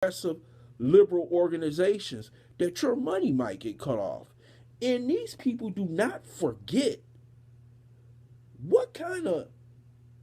progressive liberal organizations that your money might get cut off. And these people do not forget what kind of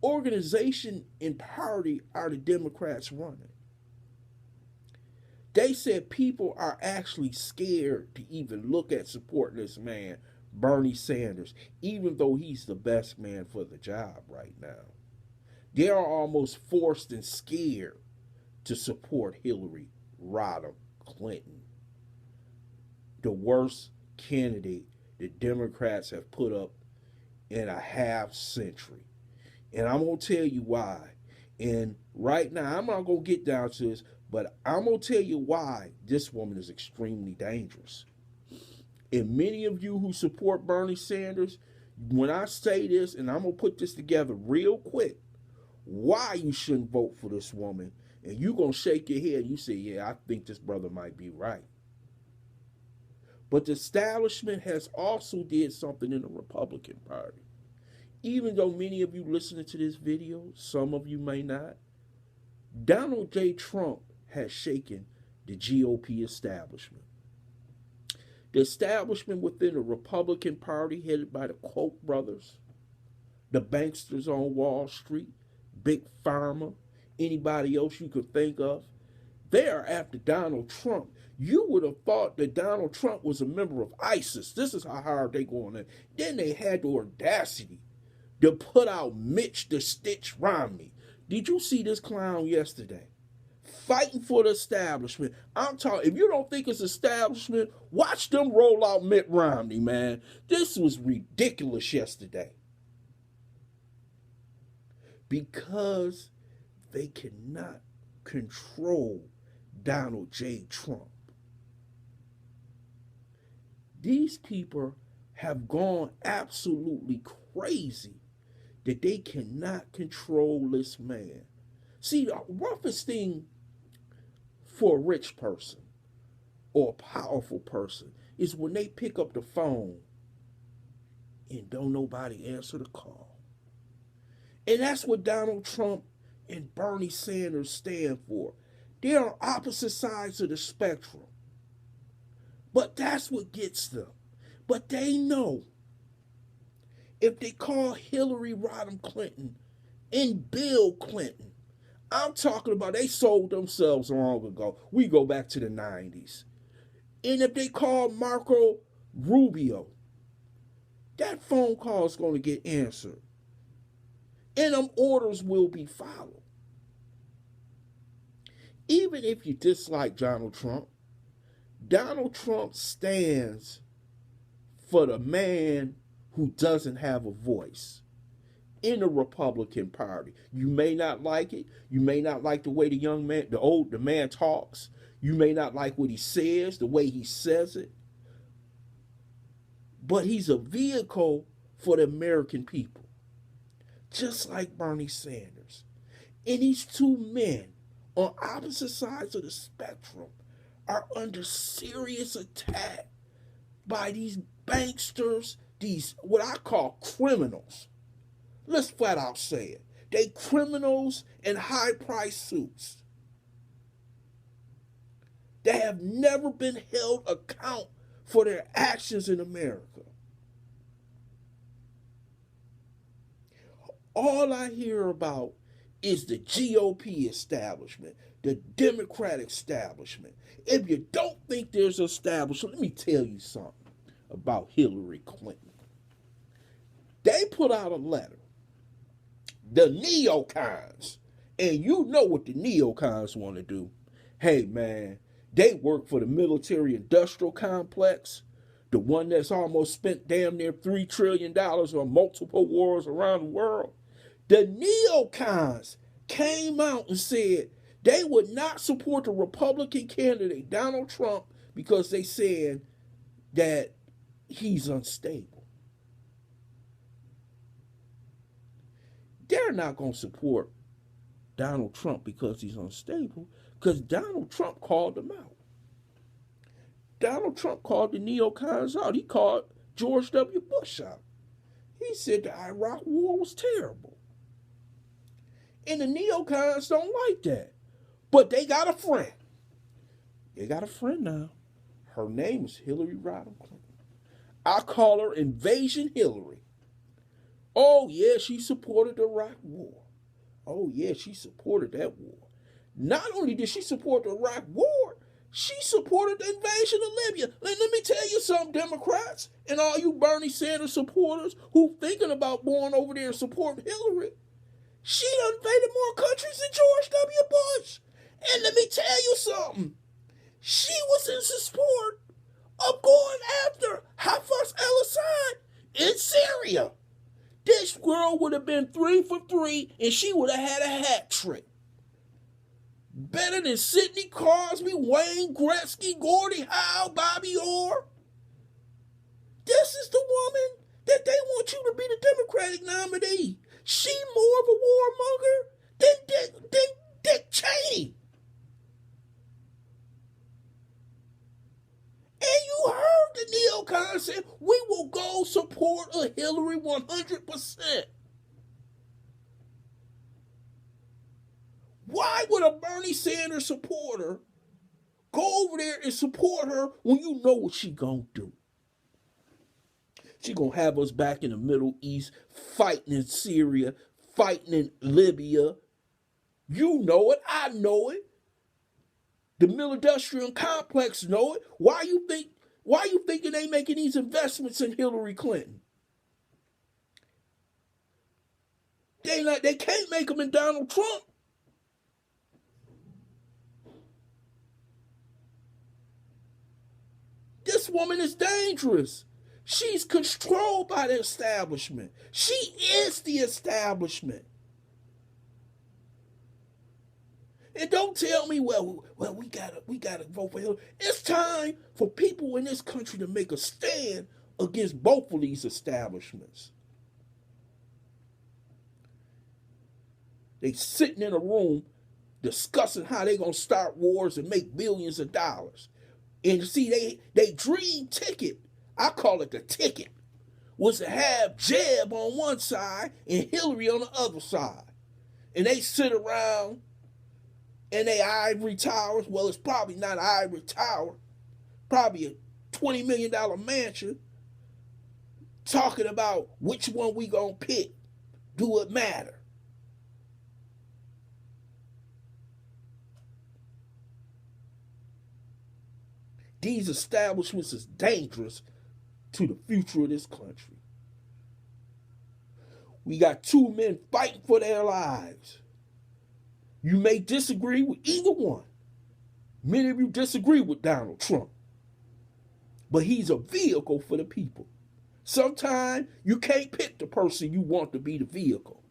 organization and party are the Democrats running. They said people are actually scared to even look at supporting this man, Bernie Sanders, even though he's the best man for the job right now. They are almost forced and scared to support Hillary Rodham Clinton, the worst candidate the Democrats have put up in a half century. And I'm going to tell you why. And right now, I'm not going to get down to this, but I'm going to tell you why this woman is extremely dangerous. And many of you who support Bernie Sanders, when I say this, and I'm going to put this together real quick, why you shouldn't vote for this woman, and you're going to shake your head and you say, yeah, I think this brother might be right. But the establishment has also did something in the Republican Party. Even though many of you listening to this video, some of you may not, Donald J. Trump has shaken the GOP establishment. The establishment within the Republican Party, headed by the Koch brothers, the banksters on Wall Street, Big Pharma, anybody else you could think of, they are after Donald Trump. You would have thought that Donald Trump was a member of ISIS. This is how hard they going in. Then they had the audacity to put out Mitch the Stitch Romney. Did you see this clown yesterday? Fighting for the establishment. I'm talking, if you don't think it's establishment, watch them roll out Mitt Romney, man. This was ridiculous yesterday. Because they cannot control Donald J. Trump. These people have gone absolutely crazy that they cannot control this man. See, the roughest thing for a rich person or a powerful person is when they pick up the phone and don't nobody answer the call. And that's what Donald Trump and Bernie Sanders stand for. They are opposite sides of the spectrum. But that's what gets them. But they know if they call Hillary Rodham Clinton and Bill Clinton, I'm talking about they sold themselves long ago. We go back to the 90s. And if they call Marco Rubio, that phone call is going to get answered. And them orders will be followed. Even if you dislike Donald Trump stands for the man who doesn't have a voice in the Republican Party. You may not like it. You may not like the way the man talks. You may not like what he says, the way he says it. But he's a vehicle for the American people. Just like Bernie Sanders. And these two men on opposite sides of the spectrum are under serious attack by these banksters, these what I call criminals. Let's flat out say it. They criminals in high-priced suits. They have never been held account for their actions in America. All I hear about is the GOP establishment, the Democratic establishment. If you don't think there's an establishment, let me tell you something about Hillary Clinton. They put out a letter, the neocons, and you know what the neocons want to do. Hey, man, they work for the military-industrial complex, the one that's almost spent damn near $3 trillion on multiple wars around the world. The neocons came out and said they would not support the Republican candidate, Donald Trump, because they said that he's unstable. They're not going to support Donald Trump because he's unstable, because Donald Trump called them out. Donald Trump called the neocons out. He called George W. Bush out. He said the Iraq war was terrible. And the neocons don't like that. But they got a friend. They got a friend now. Her name is Hillary Rodham Clinton. I call her Invasion Hillary. Oh, yeah, she supported the Iraq War. Oh, yeah, she supported that war. Not only did she support the Iraq War, she supported the invasion of Libya. Let me tell you something, Democrats, and all you Bernie Sanders supporters who thinking about going over there and supporting Hillary. She done invaded more countries than George W. Bush. And let me tell you something. She was in support of going after Hafez al-Assad in Syria. This girl would have been 3 for 3, and she would have had a hat trick. Better than Sidney Crosby, Wayne Gretzky, Gordie Howe, Bobby Orr. This is the woman that they want you to be the Democratic nominee. She more of a warmonger than Dick Cheney. And you heard the neocon say, we will go support a Hillary 100%. Why would a Bernie Sanders supporter go over there and support her when you know what she gonna do? She gonna have us back in the Middle East, fighting in Syria, fighting in Libya. You know it, I know it. The military complex know it. Why you thinking they making these investments in Hillary Clinton? They can't make them in Donald Trump. This woman is dangerous. She's controlled by the establishment. She is the establishment. And don't tell me, well, we gotta vote for Hillary. It's time for people in this country to make a stand against both of these establishments. They sitting in a room discussing how they gonna start wars and make billions of dollars. And see, they dream ticket, I call it the ticket, was to have Jeb on one side and Hillary on the other side. And they sit around in their ivory towers. Well, it's probably not an ivory tower, probably a $20 million mansion, talking about which one we gonna pick. Do it matter? These establishments is dangerous to the future of this country. We got two men fighting for their lives. You may disagree with either one. Many of you disagree with Donald Trump. But he's a vehicle for the people. Sometimes you can't pick the person you want to be the vehicle.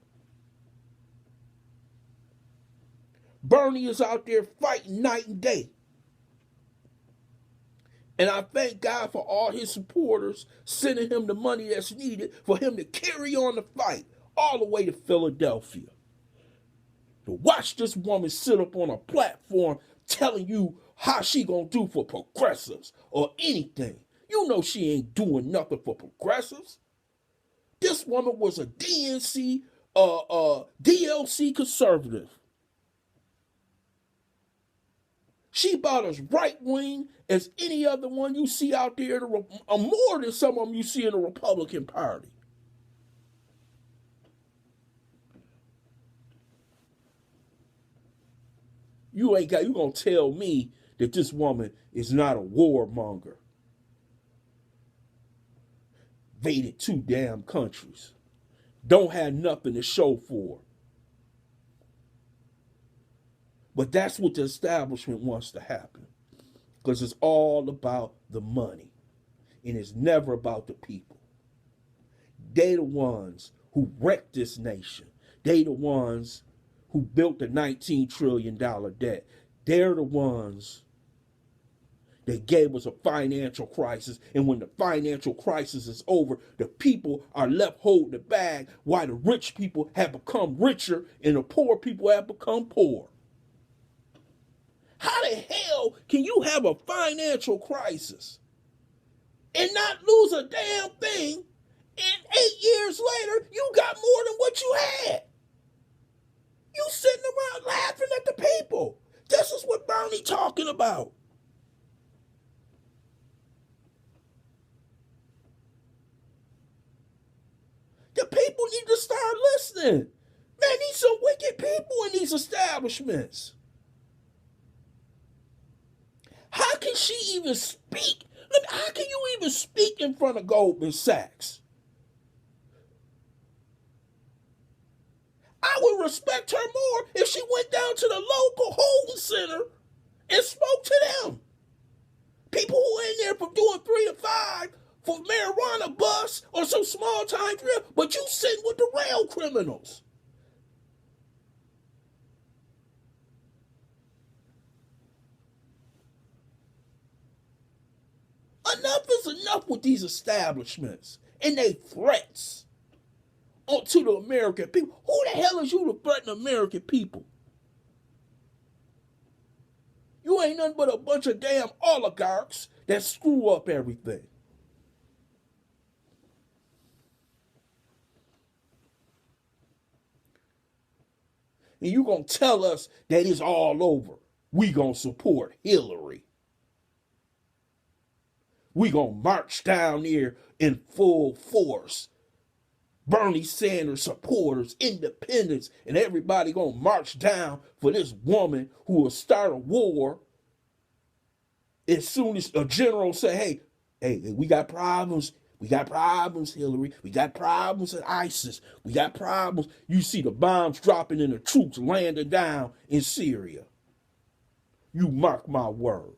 Bernie is out there fighting night and day. And I thank God for all his supporters sending him the money that's needed for him to carry on the fight all the way to Philadelphia. To watch this woman sit up on a platform telling you how she gonna do for progressives or anything. You know she ain't doing nothing for progressives. This woman was a DLC conservative. She about as right wing as any other one you see out there, more than some of them you see in the Republican Party. You gonna tell me that this woman is not a warmonger. Invaded 2 damn countries. Don't have nothing to show for. But that's what the establishment wants to happen. Because it's all about the money. And it's never about the people. They the ones who wrecked this nation. They the ones who built the $19 trillion debt. They're the ones that gave us a financial crisis. And when the financial crisis is over, the people are left holding the bag while the rich people have become richer and the poor people have become poor. How the hell can you have a financial crisis and not lose a damn thing, and 8 years later, you got more than what you had? You sitting around laughing at the people. This is what Bernie talking about. The people need to start listening. Man, these some wicked people in these establishments. How can she even speak? How can you even speak in front of Goldman Sachs? I would respect her more if she went down to the local holding center and spoke to them. People who are in there for doing 3 to 5 for marijuana busts or some small time trip, but you sitting with the rail criminals. Enough is enough with these establishments and their threats to the American people. Who the hell is you to threaten American people? You ain't nothing but a bunch of damn oligarchs that screw up everything. And you gonna tell us that it's all over. We gonna support Hillary. We gonna march down there in full force. Bernie Sanders supporters, independents, and everybody gonna march down for this woman who will start a war as soon as a general say, hey, we got problems. We got problems, Hillary. We got problems at ISIS. We got problems. You see the bombs dropping and the troops landing down in Syria. You mark my word.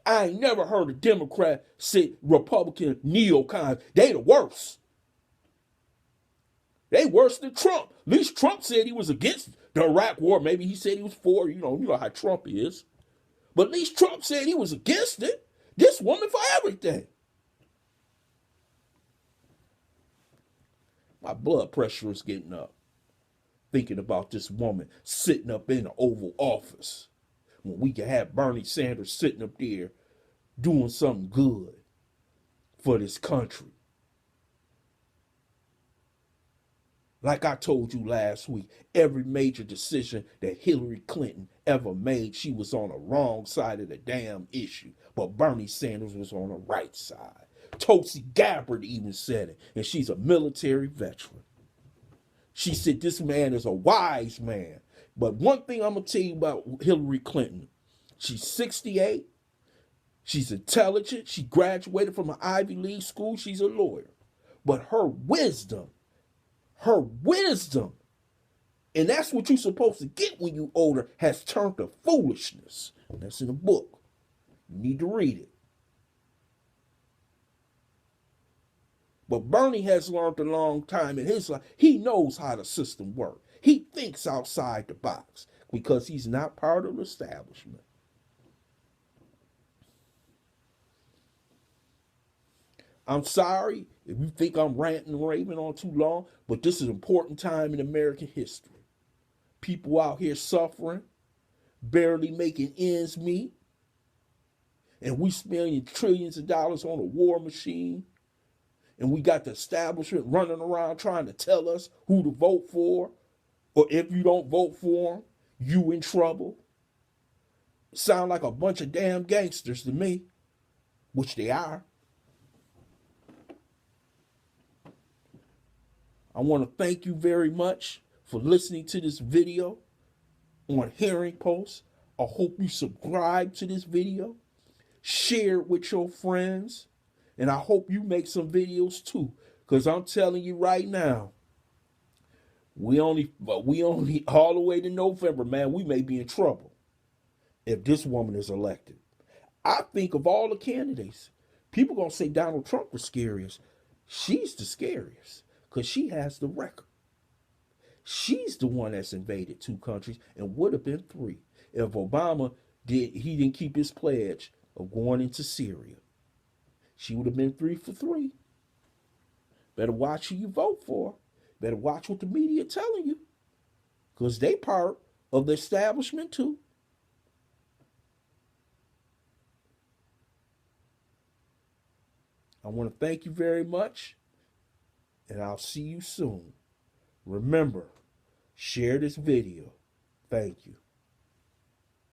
I ain't never heard a Democrat say Republican neocons. They the worst. They worse than Trump. At least Trump said he was against the Iraq war. Maybe he said he was for, you know how Trump is. But at least Trump said he was against it. This woman for everything. My blood pressure is getting up thinking about this woman sitting up in the Oval Office when we can have Bernie Sanders sitting up there doing something good for this country. Like I told you last week, every major decision that Hillary Clinton ever made, she was on the wrong side of the damn issue. But Bernie Sanders was on the right side. Tulsi Gabbard even said it, and she's a military veteran. She said this man is a wise man. But one thing I'm going to tell you about Hillary Clinton, she's 68. She's intelligent. She graduated from an Ivy League school. She's a lawyer. But her wisdom, and that's what you're supposed to get when you're older, has turned to foolishness. That's in a book. You need to read it. But Bernie has learned a long time in his life. He knows how the system works. He thinks outside the box because he's not part of the establishment. I'm sorry if you think I'm ranting and raving on too long, but this is an important time in American history. People out here suffering, barely making ends meet, and we spending trillions of dollars on a war machine, and we got the establishment running around trying to tell us who to vote for, or if you don't vote for them, you in trouble. Sound like a bunch of damn gangsters to me, which they are. I want to thank you very much for listening to this video on Hearing Post. I hope you subscribe to this video, share it with your friends, and I hope you make some videos too. Because I'm telling you right now, we only all the way to November, man, we may be in trouble if this woman is elected. I think of all the candidates, people going to say Donald Trump was scariest. She's the scariest because she has the record. She's the one that's invaded 2 countries and would have been 3 if Obama didn't keep his pledge of going into Syria. She would have been 3 for 3. Better watch who you vote for. Better watch what the media telling you, because they part of the establishment too. I want to thank you very much, and I'll see you soon. Remember, share this video. Thank you.